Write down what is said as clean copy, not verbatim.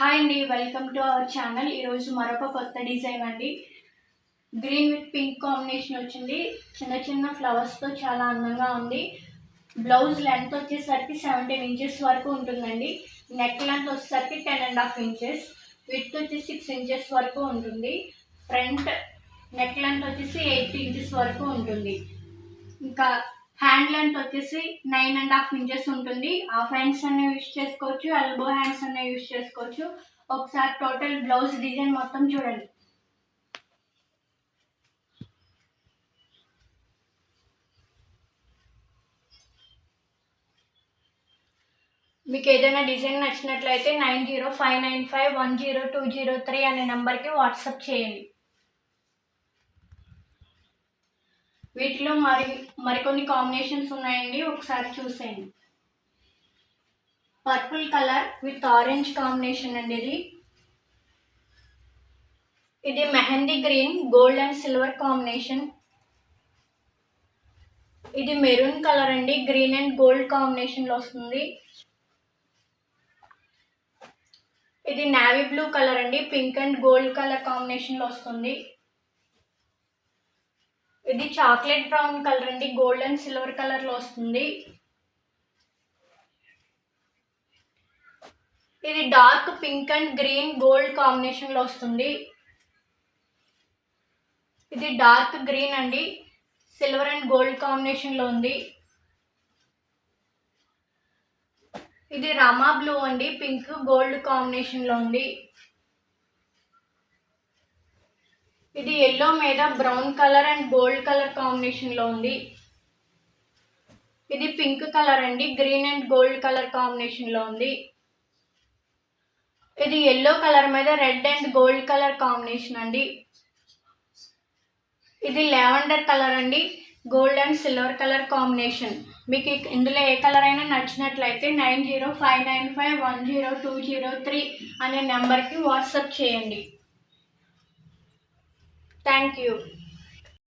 Hi అండి, welcome to our channel. ఈరోజు మరొక కొత్త డిజైన్ అండి. గ్రీన్ విత్ పింక్ కాంబినేషన్ వచ్చింది. చిన్న చిన్న ఫ్లవర్స్తో చాలా అందంగా ఉంది. బ్లౌజ్ లెంత్ వచ్చేసరికి 17 ఇంచెస్ వరకు ఉంటుందండి. నెక్ లెంత్ వచ్చేసరికి 10.5 ఇంచెస్, విత్ వచ్చి 6 ఇంచెస్ వరకు ఉంటుంది. ఫ్రంట్ నెక్ లెంత్ వచ్చేసి 8 ఇంచెస్ వరకు ఉంటుంది. ఇంకా హ్యాండ్ లెంత్ వచ్చేసి 9.5 ఇంచెస్ ఉంటుంది. హాఫ్ హ్యాండ్స్ అనే యూజ్ చేసుకోవచ్చు, ఎల్బో హ్యాండ్స్ అనే యూజ్ చేసుకోవచ్చు. ఒకసారి టోటల్ బ్లౌజ్ డిజైన్ మొత్తం చూడండి. మీకు ఏదైనా డిజైన్ నచ్చినట్లయితే 9059510203 అనే నెంబర్కి వాట్సాప్ చేయండి. వీటిలో మరికొన్ని కాంబినేషన్స్ ఉన్నాయండి, ఒకసారి చూసేయండి. Purple colour with orange combination అండి. ఇది mehndi green, gold and silver combination. ఇది మెరూన్ కలర్ అండి, గ్రీన్ అండ్ గోల్డ్ కాంబినేషన్లో వస్తుంది. ఇది నేవీ బ్లూ కలర్ అండి, పింక్ అండ్ గోల్డ్ కలర్ కాంబినేషన్లో వస్తుంది. ఇది చాక్లెట్ బ్రౌన్ కలర్ అండి, గోల్డ్ అండ్ సిల్వర్ కలర్లో వస్తుంది. ఇది dark pink and green gold కాంబినేషన్లో వస్తుంది. ఇది డార్క్ గ్రీన్ అండి, సిల్వర్ అండ్ గోల్డ్ కాంబినేషన్లో ఉంది. ఇది రామా బ్లూ అండి, పింక్ గోల్డ్ కాంబినేషన్లో ఉంది. ఇది ఎల్లో మీద brown colour and gold colour కాంబినేషన్లో ఉంది. ఇది పింక్ కలర్ అండి, గ్రీన్ అండ్ గోల్డ్ కలర్ కాంబినేషన్లో ఉంది. ఇది ఎల్లో కలర్ మీద red and gold colour combination అండి. ఇది లావెండర్ కలర్ అండి, gold and silver colour combination. మీకు ఇందులో ఏ కలర్ అయినా నచ్చినట్లయితే 9059510203 అనే నెంబర్కి వాట్సాప్ చేయండి. Thank you.